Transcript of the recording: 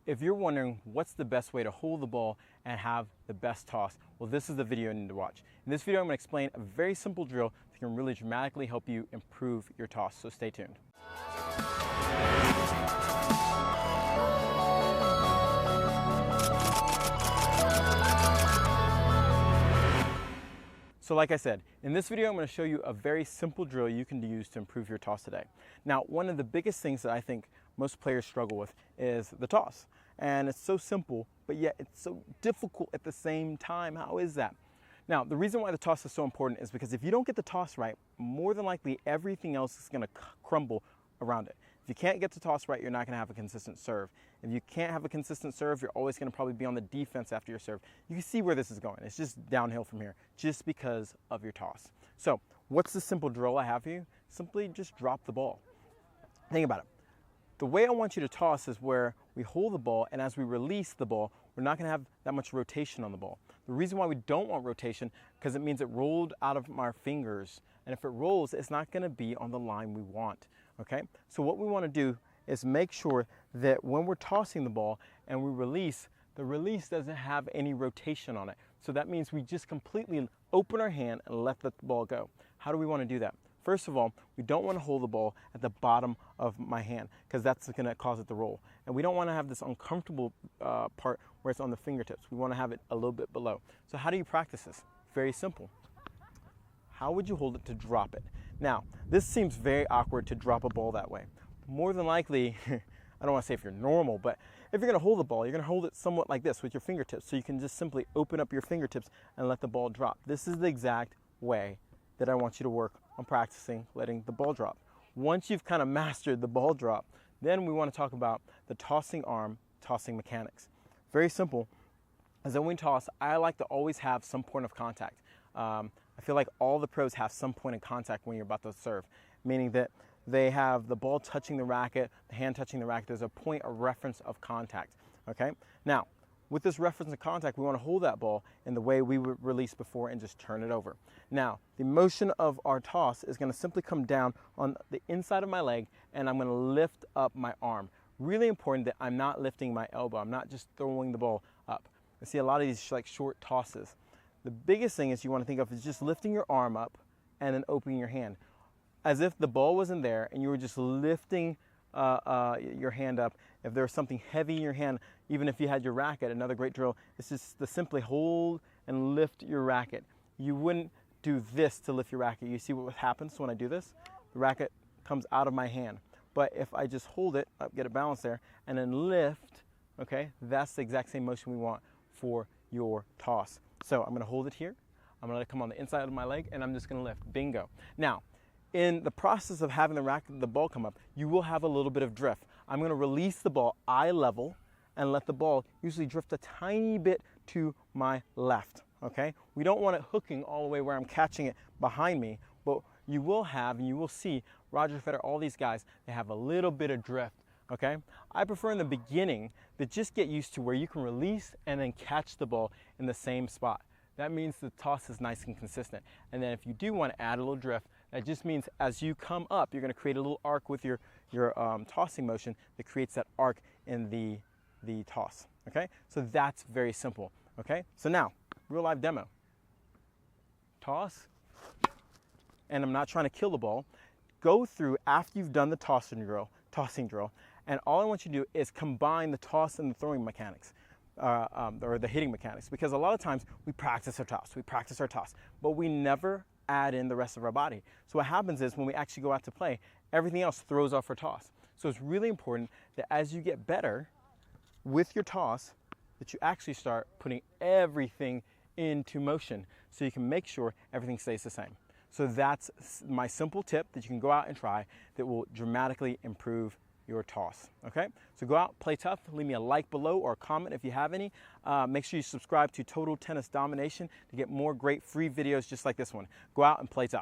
If you're wondering what's the best way to hold the ball and have the best toss, well, this is the video you need to watch. In this video, I'm going to explain a very simple drill that can really dramatically help you improve your toss, so stay tuned. So like I said, in this video I'm going to show you a very simple drill you can use to improve your toss today. Now, one of the biggest things that I think most players struggle with is the toss. And it's so simple, but yet it's so difficult at the same time. How is that? Now, the reason why the toss is so important is because if you don't get the toss right, more than likely everything else is going to crumble around it. If you can't get the toss right, you're not going to have a consistent serve. If you can't have a consistent serve, you're always going to probably be on the defense after your serve. You can see where this is going. It's just downhill from here, just because of your toss. So, what's the simple drill I have for you? Simply just drop the ball. Think about it. The way I want you to toss is where we hold the ball, and as we release the ball, we're not going to have that much rotation on the ball. The reason why we don't want rotation, because it means it rolled out of our fingers, and if it rolls, it's not going to be on the line we want. Okay? So what we want to do is make sure that when we're tossing the ball and we release, the release doesn't have any rotation on it. So that means we just completely open our hand and let the ball go. How do we want to do that? First of all, we don't want to hold the ball at the bottom of my hand because that's going to cause it to roll. And we don't want to have this uncomfortable part where it's on the fingertips. We want to have it a little bit below. So how do you practice this? Very simple. How would you hold it to drop it? Now, this seems very awkward to drop a ball that way. More than likely, I don't want to say if you're normal, but if you're going to hold the ball, you're going to hold it somewhat like this with your fingertips. So you can just simply open up your fingertips and let the ball drop. This is the exact way that I want you to work on practicing letting the ball drop. Once you've kind of mastered the ball drop, then we want to talk about the tossing arm, tossing mechanics. Very simple. As when we toss, I like to always have some point of contact. I feel like all the pros have some point of contact when you're about to serve, meaning that they have the ball touching the racket, the hand touching the racket. There's a point of reference of contact. Okay? Now, with this reference of contact, we want to hold that ball in the way we would release before and just turn it over. Now, the motion of our toss is going to simply come down on the inside of my leg, and I'm going to lift up my arm. Really important that I'm not lifting my elbow. I'm not just throwing the ball up. I see a lot of these like short tosses. The biggest thing is you want to think of is just lifting your arm up and then opening your hand. As if the ball wasn't there and you were just lifting your hand up. If there was something heavy in your hand, even if you had your racket, another great drill is just to simply hold and lift your racket. You wouldn't do this to lift your racket. You see what happens when I do this? The racket comes out of my hand. But if I just hold it, get it balanced there, and then lift, okay, that's the exact same motion we want for your toss. So I'm going to hold it here. I'm going to let it come on the inside of my leg, and I'm just going to lift. Bingo. Now, in the process of having the ball come up, you will have a little bit of drift. I'm going to release the ball eye level and let the ball usually drift a tiny bit to my left. Okay? We don't want it hooking all the way where I'm catching it behind me, but you will have, and you will see, Roger Federer, all these guys, they have a little bit of drift. Okay? I prefer in the beginning to just get used to where you can release and then catch the ball in the same spot. That means the toss is nice and consistent. And then if you do want to add a little drift, that just means as you come up, you're going to create a little arc with your tossing motion that creates that arc in the toss. Okay? So that's very simple. Okay? So now, real live demo. Toss. And I'm not trying to kill the ball. Go through after you've done the tossing drill, and all I want you to do is combine the toss and the throwing mechanics, or the hitting mechanics, because a lot of times we practice our toss, but we never add in the rest of our body. So what happens is when we actually go out to play, everything else throws off our toss. So it's really important that as you get better with your toss, that you actually start putting everything into motion so you can make sure everything stays the same. So that's my simple tip that you can go out and try that will dramatically improve your toss. Okay? So go out, play tough, leave me a like below or a comment if you have any. Make sure you subscribe to Total Tennis Domination to get more great free videos just like this one. Go out and play tough.